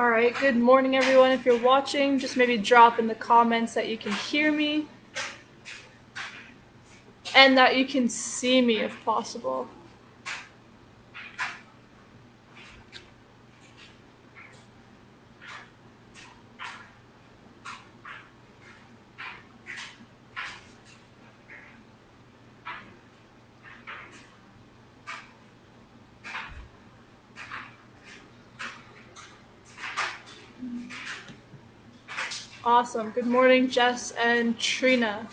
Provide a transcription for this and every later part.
All right, good morning everyone. If you're watching, just maybe drop in the comments that you can hear me and that you can see me if possible. Awesome. Good morning, Jess and Trina.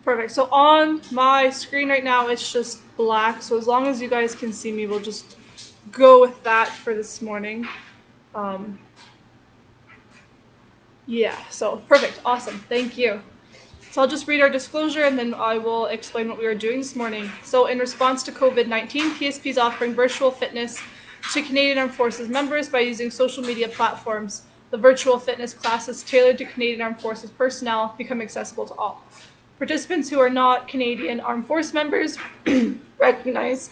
Perfect. So on my screen right now, it's just black. So as long as you guys can see me, we'll just go with that for this morning. Yeah, so perfect. Awesome. Thank you. So I'll just read our disclosure and then I will explain what we are doing this morning. So in response to COVID-19, PSP is offering virtual fitness to Canadian Armed Forces members by using social media platforms. The virtual fitness classes tailored to Canadian Armed Forces personnel become accessible to all. Participants who are not Canadian Armed Force members recognize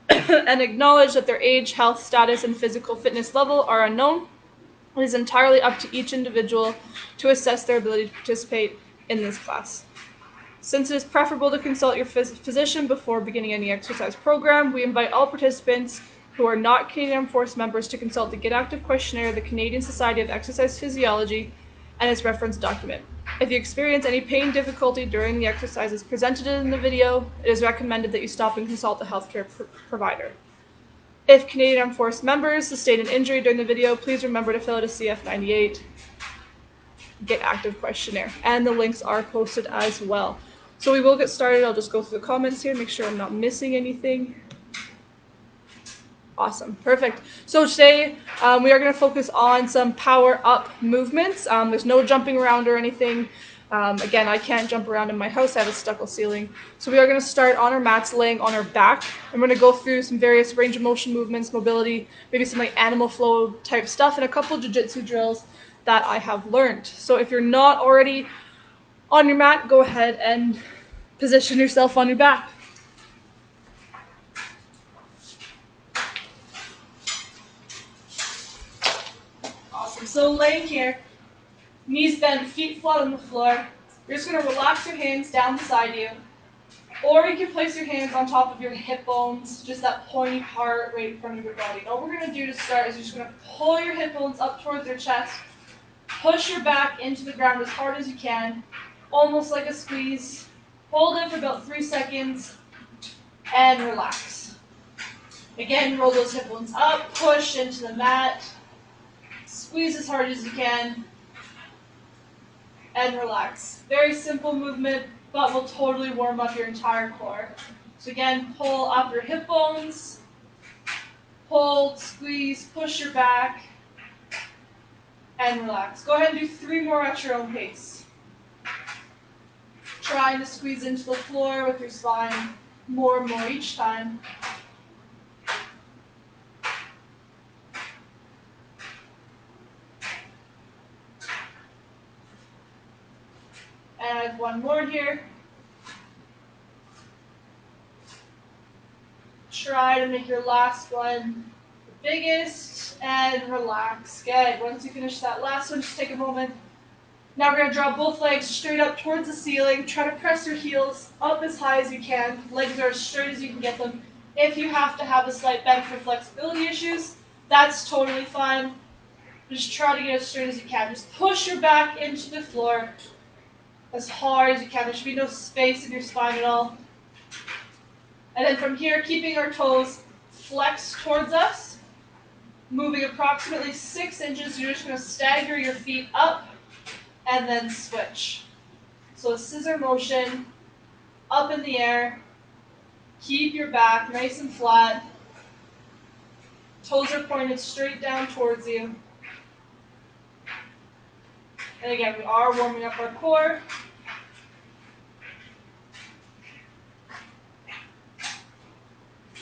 and acknowledge that their age, health, status, and physical fitness level are unknown. It is entirely up to each individual to assess their ability to participate in this class. Since it is preferable to consult your physician before beginning any exercise program, we invite all participants who are not Canadian Armed Force members to consult the Get Active questionnaire of the Canadian Society of Exercise Physiology and its reference document. If you experience any pain difficulty during the exercises presented in the video, it is recommended that you stop and consult a healthcare provider. If Canadian Armed Force members sustain an injury during the video, please remember to fill out a CFMWS Get Active questionnaire, and the links are posted as well. So we will get started. I'll just go through the comments here, make sure I'm not missing anything. Awesome, perfect. So today we are going to focus on some power up movements. There's no jumping around or anything. Again, I can't jump around in my house. I have a stucco ceiling. So we are going to start on our mats, laying on our back. I'm going to go through some various range of motion movements, mobility, maybe some like animal flow type stuff, and a couple jiu-jitsu drills that I have learned. So if you're not already on your mat, go ahead and position yourself on your back. Awesome. So laying here, knees bent, feet flat on the floor. You're just going to relax your hands down beside you. Or you can place your hands on top of your hip bones, just that pointy part right in front of your body. And all we're going to do to start is you're just going to pull your hip bones up towards your chest, push your back into the ground as hard as you can, almost like a squeeze. Hold it for about 3 seconds and relax. Again, roll those hip bones up, push into the mat, squeeze as hard as you can, and relax. Very simple movement, but will totally warm up your entire core. So again, pull up your hip bones, hold, squeeze, push your back, and relax. Go ahead and do 3 more at your own pace. Trying to squeeze into the floor with your spine more and more each time. And I have one more here. Try to make your last one the biggest and relax. Good. Once you finish that last one, just take a moment. Now we're going to draw both legs straight up towards the ceiling. Try to press your heels up as high as you can. Legs are as straight as you can get them. If you have to have a slight bend for flexibility issues, that's totally fine. Just try to get as straight as you can. Just push your back into the floor as hard as you can. There should be no space in your spine at all. And then from here, keeping our toes flexed towards us, moving approximately 6 inches, you're just going to stagger your feet up and then switch. So a scissor motion, up in the air, keep your back nice and flat, toes are pointed straight down towards you. And again, we are warming up our core.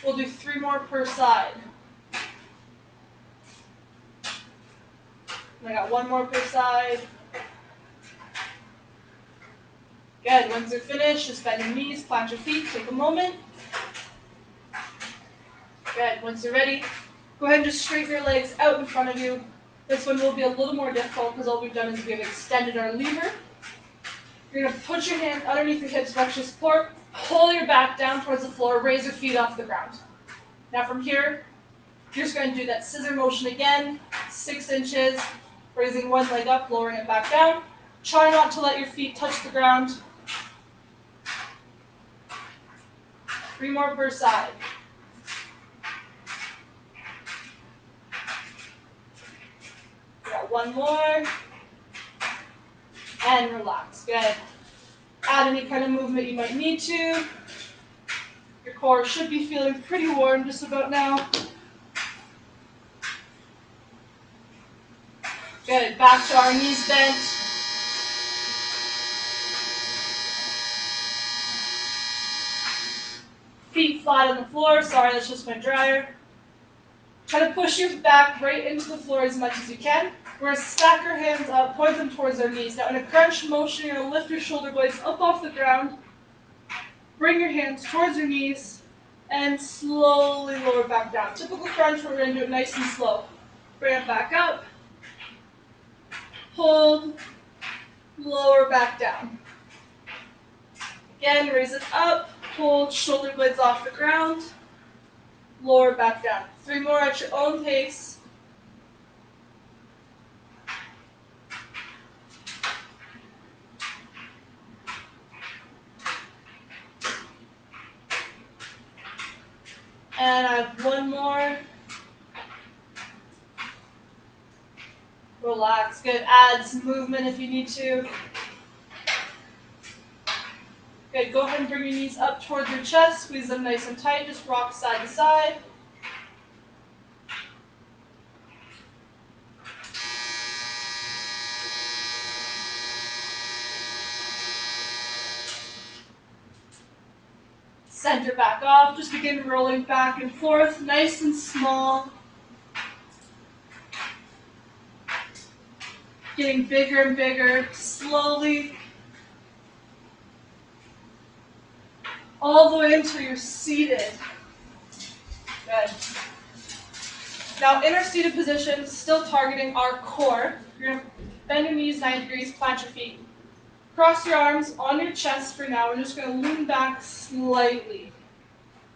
We'll do 3 more per side. And I got 1 more per side. Good. Once you're finished, just bend your knees, plant your feet, take a moment. Good. Once you're ready, Go ahead and just straighten your legs out in front of you. This one will be a little more difficult because all we've done is we've extended our lever. You're going to put your hand underneath your hips for extra support, pull your back down towards the floor, raise your feet off the ground. Now from here, you're just going to do that scissor motion again, 6 inches, raising one leg up, lowering it back down. Try not to let your feet touch the ground. 3 more per side. We got 1 more. And relax. Good. Add any kind of movement you might need to. Your core should be feeling pretty warm just about now. Good. Back to our knees bent. Feet flat on the floor. Sorry, that's just my dryer. Try to push your back right into the floor as much as you can. We're going to stack our hands up, point them towards our knees. Now in a crunch motion, you're going to lift your shoulder blades up off the ground. Bring your hands towards your knees and slowly lower back down. Typical crunch, we're going to do it nice and slow. Bring it back up. Hold. Lower back down. Again, raise it up. Hold, shoulder blades off the ground. Lower back down. 3 more at your own pace. And I have 1 more. Relax. Good. Add some movement if you need to. Good. Go ahead and bring your knees up towards your chest. Squeeze them nice and tight. Just rock side to side. Center back off. Just begin rolling back and forth. Nice and small. Getting bigger and bigger. Slowly. All the way until you're seated. Good. Now in our seated position, still targeting our core. You're going to bend your knees 90 degrees, plant your feet. Cross your arms on your chest for now. We're just going to lean back slightly.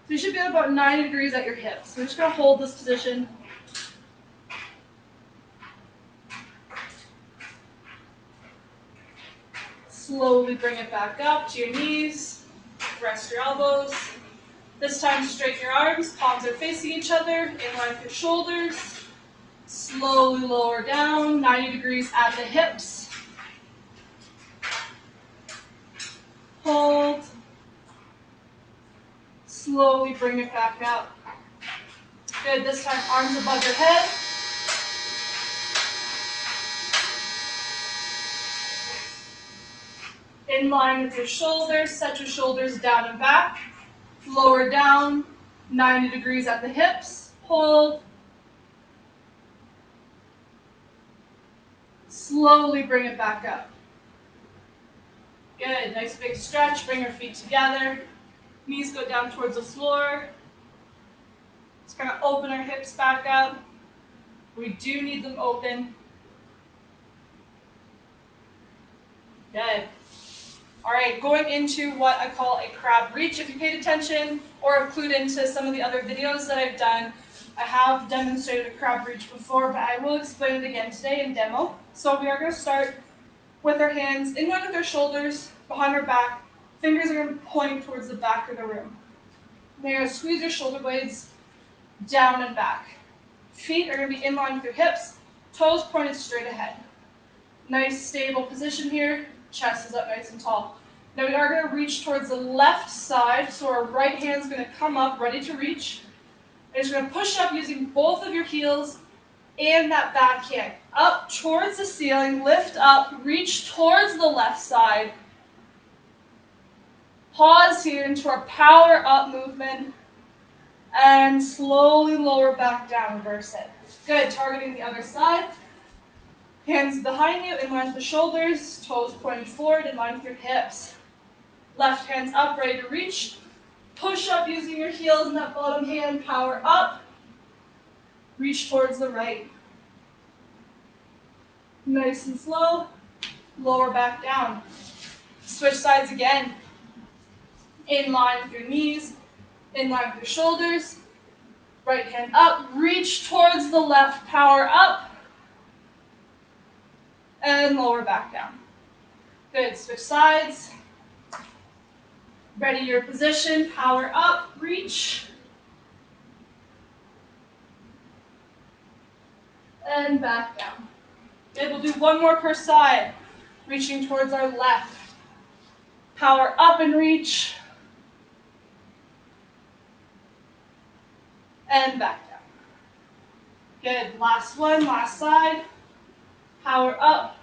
So you should be at about 90 degrees at your hips. So we're just going to hold this position. Slowly bring it back up to your knees. Rest your elbows. This time straighten your arms. Palms are facing each other. Inline with your shoulders. Slowly lower down. 90 degrees at the hips. Hold. Slowly bring it back up. Good. This time arms above your head. In line with your shoulders. Set your shoulders down and back. Lower down. 90 degrees at the hips. Hold. Slowly bring it back up. Good. Nice big stretch. Bring your feet together. Knees go down towards the floor. Just kind of open our hips back up. We do need them open. Good. All right, going into what I call a crab reach. If you paid attention or have clued into some of the other videos that I've done, I have demonstrated a crab reach before, but I will explain it again today in demo. So we are going to start with our hands in line with our shoulders, behind our back. Fingers are going to point towards the back of the room. Then you're going to squeeze your shoulder blades down and back. Feet are going to be in line with your hips, toes pointed straight ahead. Nice stable position here. Chest is up nice and tall. Now we are going to reach towards the left side, so our right hand is going to come up, ready to reach. And you're going to push up using both of your heels and that back hand. Up towards the ceiling, lift up, reach towards the left side. Pause here into our power up movement. And slowly lower back down, reverse it. Good, targeting the other side. Hands behind you, in line with the shoulders, toes pointed forward, in line with your hips. Left hand's up, ready to reach. Push up using your heels and that bottom hand, power up. reach towards the right. Nice and slow, lower back down. Switch sides again. In line with your knees, in line with your shoulders. Right hand up, reach towards the left, power up, and lower back down. Good, switch sides. Ready your position, power up, reach, and back down. Good, we'll do one more per side. Reaching towards our left. Power up and reach, and back down. Good, last one, last side. Power up,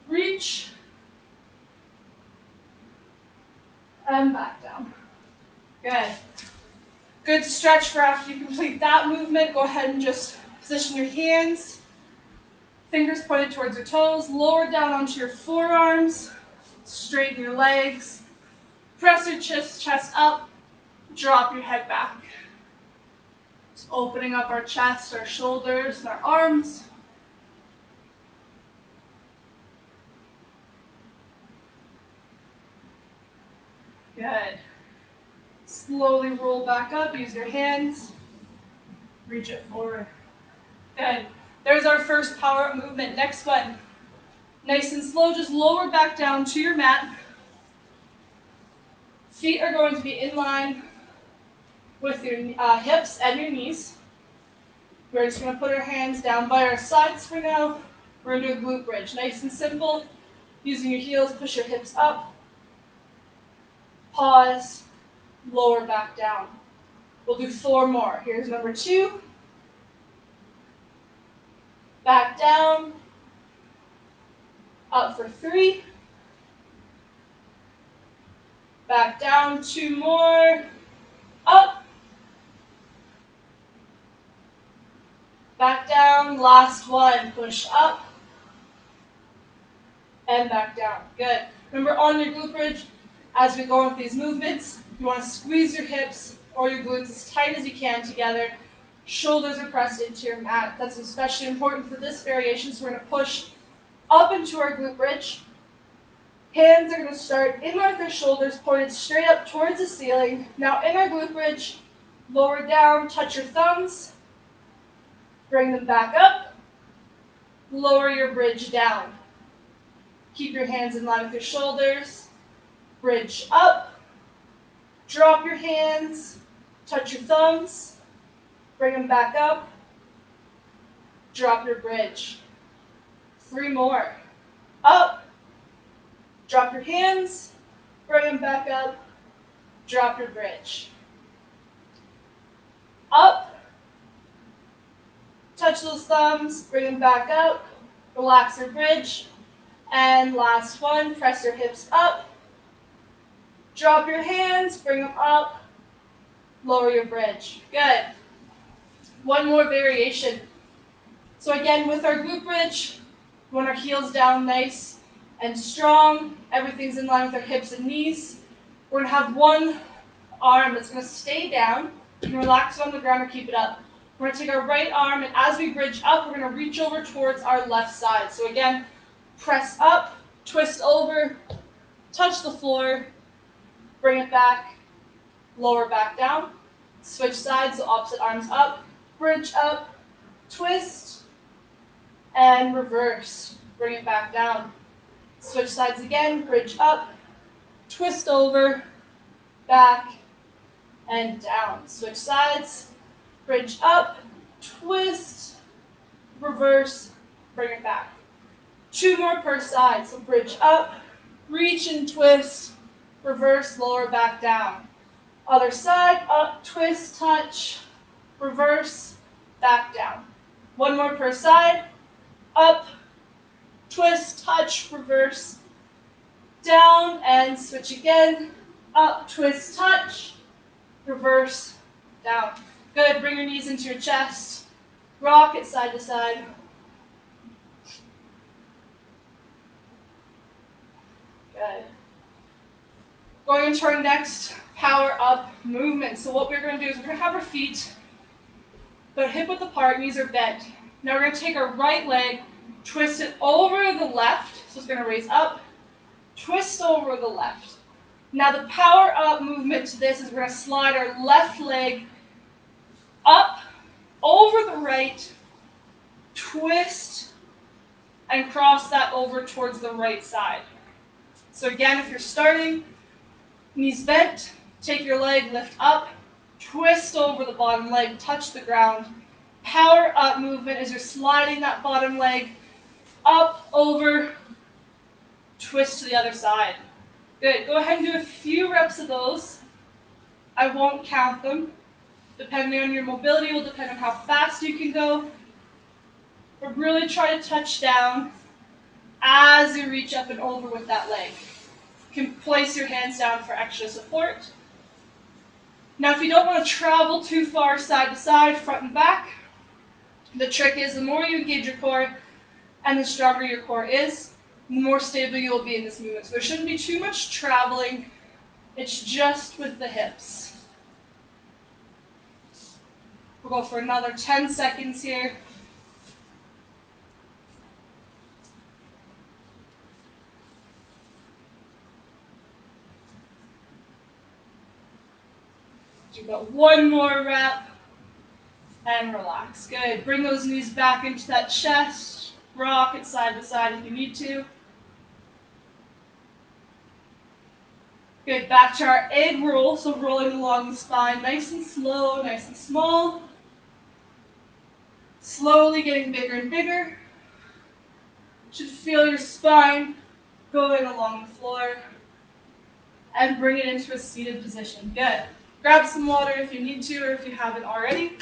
reach, and back down. Good. Good stretch for after you complete that movement. Go ahead and just position your hands. Fingers pointed towards your toes. Lower down onto your forearms. Straighten your legs. Press your chest up. Drop your head back. Just opening up our chest, our shoulders, and our arms. Good. Slowly roll back up, use your hands, reach it forward. Good. There's our first power up movement. Next one. Nice and slow, just lower back down to your mat. Feet are going to be in line with your hips and your knees. We're just going to put our hands down by our sides for now. We're going to do a glute bridge. Nice and simple. Using your heels, push your hips up. Pause. Lower back down. We'll do 4 more. Here's number 2. Back down. Up for 3. Back down, 2 more. Up. Back down, last one. Push up. And back down. Good. Remember on your glute bridge, as we go with these movements, you want to squeeze your hips or your glutes as tight as you can together. Shoulders are pressed into your mat. That's especially important for this variation, so we're going to push up into our glute bridge. Hands are going to start in line with our shoulders, pointed straight up towards the ceiling. Now in our glute bridge, lower down, touch your thumbs. Bring them back up. Lower your bridge down. Keep your hands in line with your shoulders. Bridge up. Drop your hands. Touch your thumbs. Bring them back up. Drop your bridge. 3 more. Up. Drop your hands. Bring them back up. Drop your bridge. Up. Touch those thumbs. Bring them back up. Relax your bridge. And last one. Press your hips up. Drop your hands. Bring them up. Lower your bridge. Good. One more variation. So again, with our glute bridge, we want our heels down nice and strong. Everything's in line with our hips and knees. We're going to have one arm that's going to stay down. You can relax it on the ground or keep it up. We're going to take our right arm, and as we bridge up, we're going to reach over towards our left side. So again, press up, twist over, touch the floor, bring it back, lower back down. Switch sides, so opposite arms up, bridge up, twist, and reverse. Bring it back down. Switch sides again, bridge up, twist over, back, and down. Switch sides, bridge up, twist, reverse, bring it back. 2 more per side, so bridge up, reach and twist, reverse, lower, back down. Other side, up, twist, touch, reverse, back down. 1 more per side, up, twist, touch, reverse, down, and switch again, up, twist, touch, reverse, down. Good, bring your knees into your chest, rock it side to side. Good. Going into our next power up movement. So what we're going to do is we're going to have our feet But hip width apart, knees are bent. Now we're going to take our right leg, twist it over the left. So it's going to raise up, twist over the left. Now the power up movement to this is we're going to slide our left leg up, over the right, twist, and cross that over towards the right side. So again, if you're starting, knees bent, take your leg, lift up, twist over the bottom leg, touch the ground. Power up movement as you're sliding that bottom leg up, over, twist to the other side. Good. Go ahead and do a few reps of those. I won't count them. Depending on your mobility will depend on how fast you can go. But really try to touch down as you reach up and over with that leg. You can place your hands down for extra support. Now if you don't want to travel too far side to side, front and back, the trick is the more you engage your core and the stronger your core is, the more stable you will be in this movement. So there shouldn't be too much traveling. It's just with the hips. We'll go for another 10 seconds here. You've got one more rep. And relax. Good. Bring those knees back into that chest. Rock it side to side if you need to. Good. Back to our egg roll. So rolling along the spine. Nice and slow, nice and small. Slowly getting bigger and bigger. Should feel your spine going along the floor. And bring it into a seated position. Good. Grab some water if you need to or if you haven't already.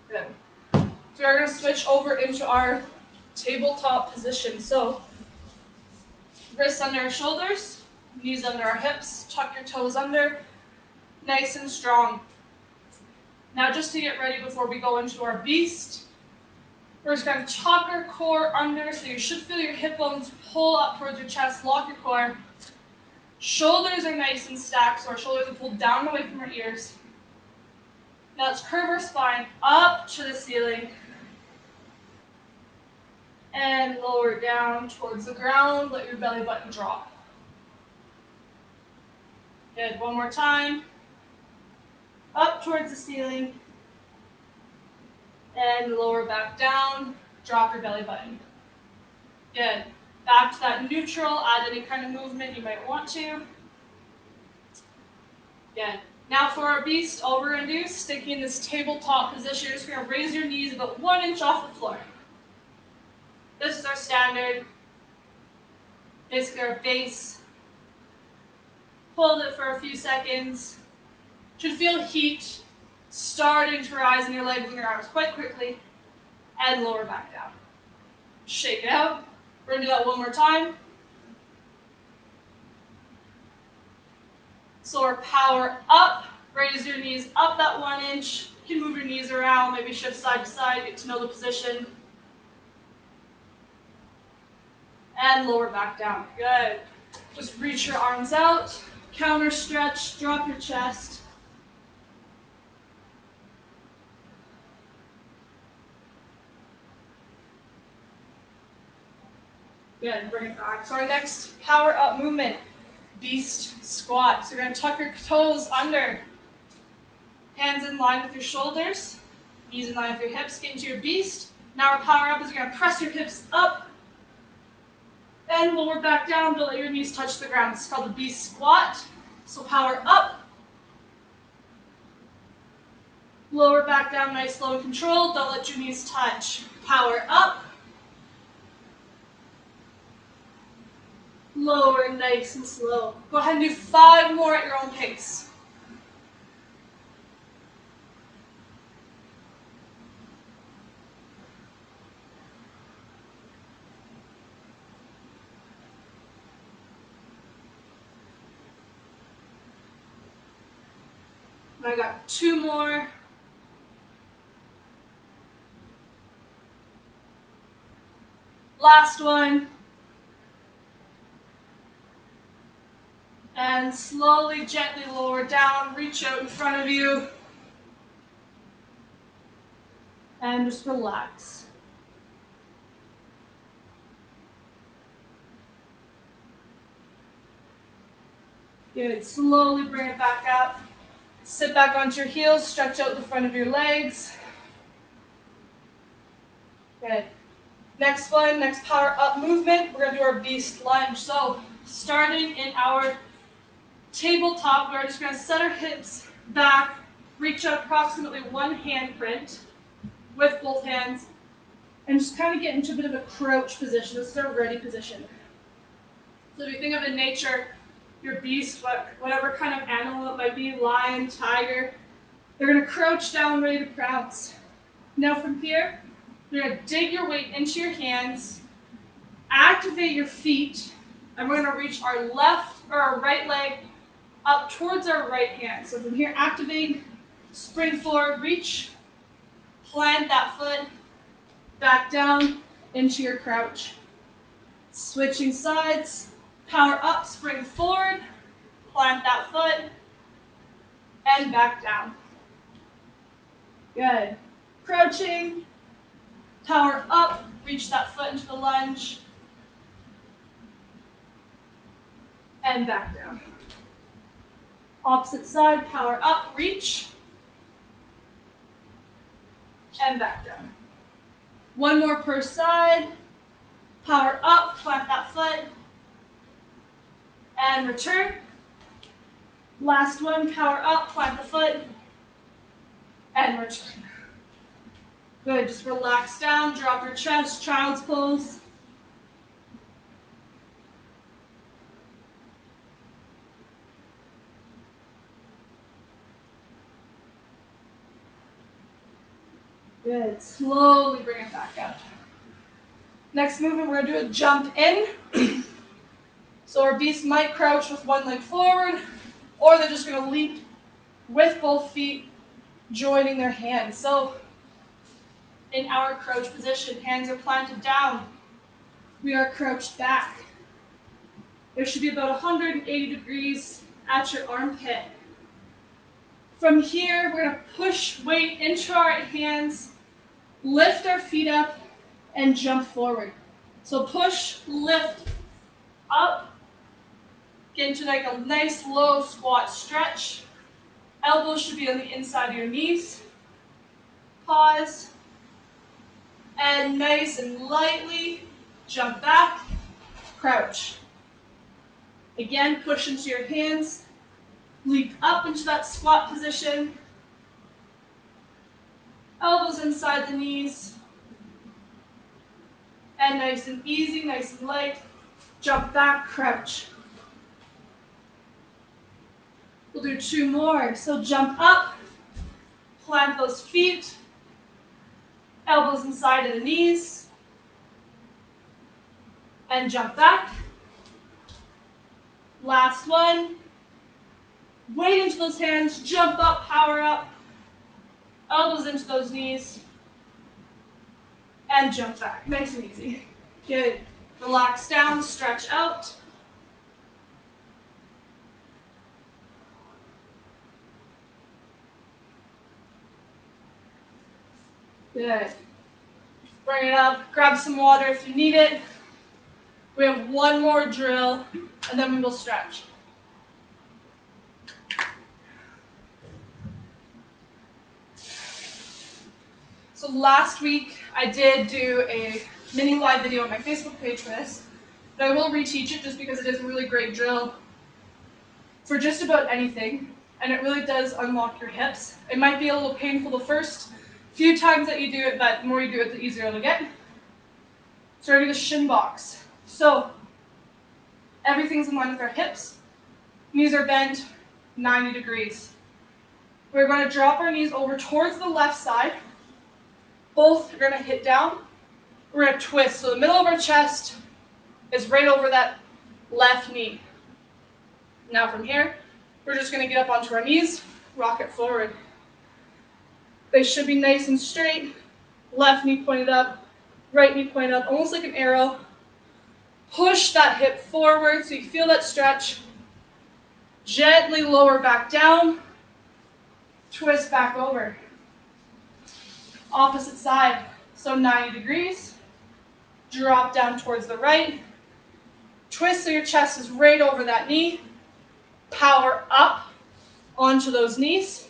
Good. So we're going to switch over into our tabletop position. So wrists under our shoulders, knees under our hips, tuck your toes under, nice and strong. Now just to get ready before we go into our beast, we're just going to tuck our core under, so you should feel your hip bones pull up towards your chest, lock your core. Shoulders are nice and stacked, so our shoulders are pulled down away from our ears. Now let's curve our spine up to the ceiling and lower down towards the ground. Let your belly button drop. Good. One more time. Up towards the ceiling and lower back down. Drop your belly button. Good. Back to that neutral. Add any kind of movement you might want to. Good. Now for our beast, all we're going to do is sticking in this tabletop position. You're just going to raise your knees about 1 inch off the floor. This is our standard. Basically our base. Hold it for a few seconds. Should feel heat starting to rise in your legs and your arms quite quickly. And lower back down. Shake it out. We're going to do that one more time. So our power up. Raise your knees up that 1 inch. You can move your knees around, maybe shift side to side, get to know the position. And lower back down. Good. Just reach your arms out. Counter stretch. Drop your chest. Good. Bring it back. So our next power up movement. Beast squat. So you're going to tuck your toes under. Hands in line with your shoulders. Knees in line with your hips. Get into your beast. Now our power up is you're going to press your hips up. And lower back down. Don't let your knees touch the ground. This is called the beast squat. So power up. Lower back down, nice, slow, and controlled. Don't let your knees touch. Power up. Lower, nice and slow. Go ahead and do 5 more at your own pace. I got 2 more. Last one. And slowly, gently lower down, reach out in front of you. And just relax. Good, slowly bring it back up. Sit back onto your heels, stretch out the front of your legs. Good. Next one, next power up movement, we're gonna do our beast lunge. So starting in our tabletop, we're just gonna set our hips back, reach out approximately one hand print with both hands, and just kind of get into a bit of a crouch position. This is our ready position. So if you think of in nature, your beast, whatever kind of animal it might be, lion, tiger, they're gonna crouch down ready to pounce. Now from here, you're gonna dig your weight into your hands, activate your feet, and we're gonna reach our left or our right leg up towards our right hand. So from here, activate, spring forward, reach, plant that foot, back down into your crouch. Switching sides, power up, spring forward, plant that foot, and back down. Good. Crouching, power up, reach that foot into the lunge, and back down. Opposite side, power up, reach, and back down. One more per side, power up, plant that foot, and return. Last one, power up, plant the foot, and return. Good, just relax down, drop your chest, child's pose. Good, slowly bring it back up. Next movement, we're gonna do a jump in. So our beast might crouch with one leg forward, or they're just gonna leap with both feet, joining their hands. So in our crouch position, hands are planted down. We are crouched back. There should be about 180 degrees at your armpit. From here, we're gonna push weight into our hands, lift our feet up, and jump forward. So push, lift, up, get into like a nice low squat stretch. Elbows should be on the inside of your knees. Pause, and nice and lightly jump back, crouch. Again, push into your hands, leap up into that squat position. Elbows inside the knees. And nice and easy, nice and light, jump back, crouch. We'll do two more. So jump up, plant those feet, elbows inside of the knees, and jump back. Last one. Weight into those hands, jump up, power up, elbows into those knees, and jump back. Nice and easy. Good. Relax down, stretch out. Good. Bring it up, grab some water if you need it. We have one more drill, and then we will stretch. So last week, I did do a mini live video on my Facebook page for this, but I will reteach it just because it is a really great drill for just about anything, and it really does unlock your hips. It might be a little painful the first few times that you do it, but the more you do it, the easier it'll get. Starting with the Shin Box. So everything's in line with our hips. Knees are bent 90 degrees. We're going to drop our knees over towards the left side. Both are going to hit down. We're going to twist. So the middle of our chest is right over that left knee. Now from here, we're just going to get up onto our knees, rock it forward. They should be nice and straight. Left knee pointed up, right knee pointed up, almost like an arrow. Push that hip forward so you feel that stretch. Gently lower back down, twist back over. Opposite side, so 90 degrees, drop down towards the right, twist so your chest is right over that knee, power up onto those knees,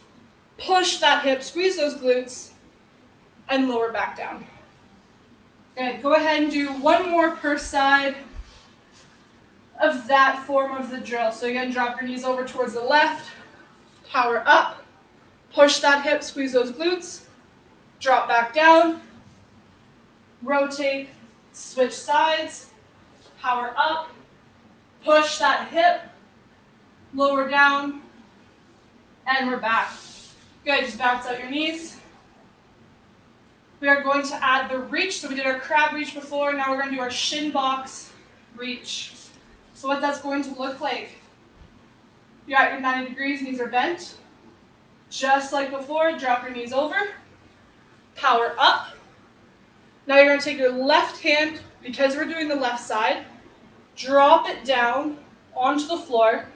push that hip, squeeze those glutes, and lower back down. Okay, go ahead and do one more per side of that form of the drill. So again, drop your knees over towards the left, power up, push that hip, squeeze those glutes, drop back down, rotate, switch sides, power up, push that hip, lower down, and we're back. Good, just bounce out your knees. We are going to add the reach. So we did our crab reach before, now we're going to do our shin box reach. So what that's going to look like, you're at your 90 degrees, knees are bent. Just like before, drop your knees over, power up. Now you're going to take your left hand, because we're doing the left side, drop it down onto the floor.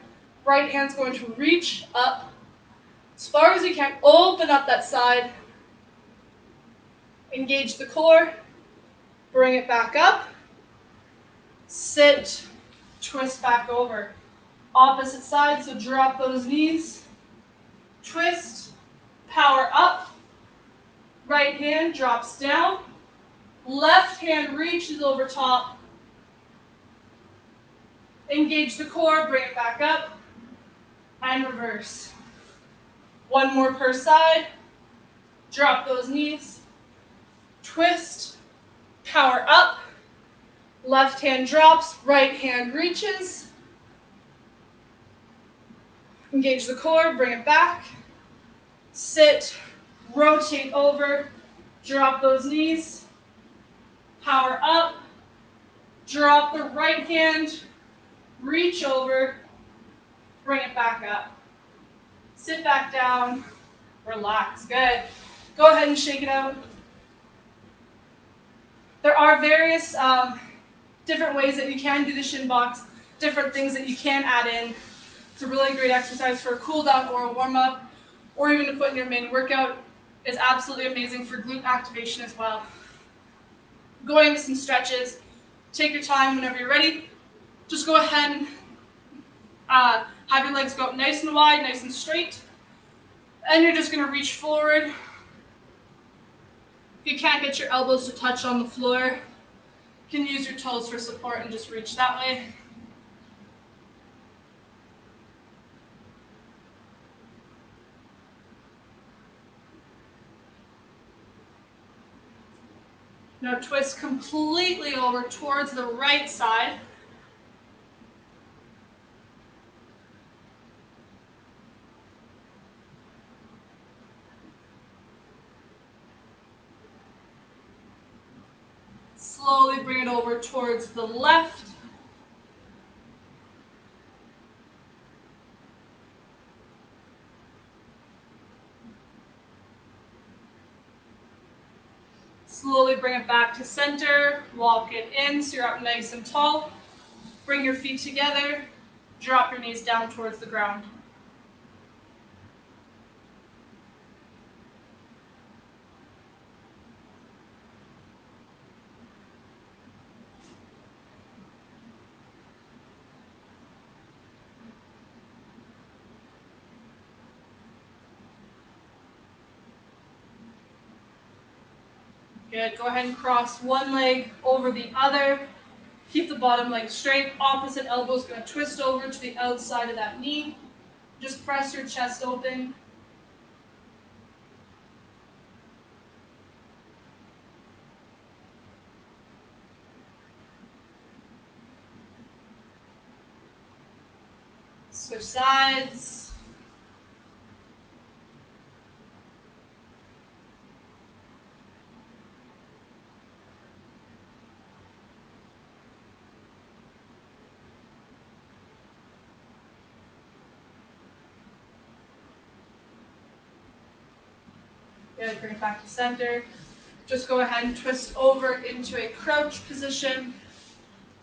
Right hand's going to reach up as far as you can, open up that side, engage the core, bring it back up, sit, twist back over. Opposite side, so drop those knees, twist, power up, right hand drops down, left hand reaches over top, engage the core, bring it back up, and reverse. One more per side, drop those knees, twist, power up, left hand drops, right hand reaches, engage the core, bring it back, sit, rotate over, drop those knees, power up, drop the right hand, reach over, bring it back up. Sit back down, relax, good. Go ahead and shake it out. There are various different ways that you can do the shin box, different things that you can add in. It's a really great exercise for a cool down or a warm up, or even to put in your main workout. It's absolutely amazing for glute activation as well. Going into some stretches, take your time whenever you're ready. Just go ahead and have your legs go up nice and wide, nice and straight. And you're just going to reach forward. If you can't get your elbows to touch on the floor, you can use your toes for support and just reach that way. Now twist completely over towards the right side. Slowly bring it over towards the left. Slowly bring it back to center, walk it in so you're up nice and tall. Bring your feet together, drop your knees down towards the ground. Good, go ahead and cross one leg over the other. Keep the bottom leg straight. Opposite elbow is going to twist over to the outside of that knee. Just press your chest open. Switch sides. Good, bring it back to center. Just go ahead and twist over into a crouch position.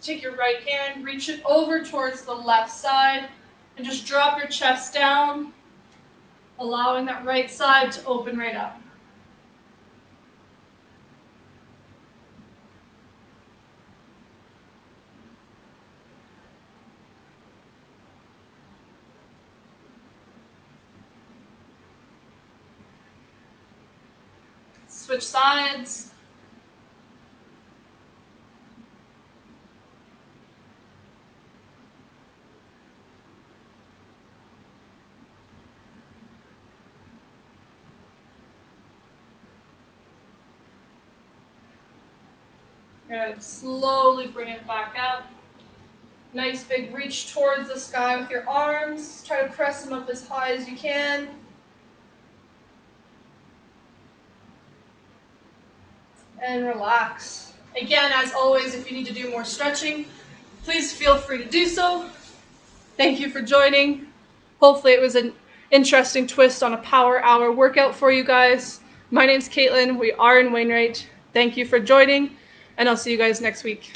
Take your right hand, reach it over towards the left side, And just drop your chest down, allowing that right side to open right up. Switch sides. Good. Slowly bring it back up. Nice big reach towards the sky with your arms. Try to press them up as high as you can. And relax. Again, as always, if you need to do more stretching, please feel free to do so. Thank you for joining. Hopefully it was an interesting twist on a power hour workout for you guys. My name's Kaitlyn. We are in Wainwright. Thank you for joining, and I'll see you guys next week.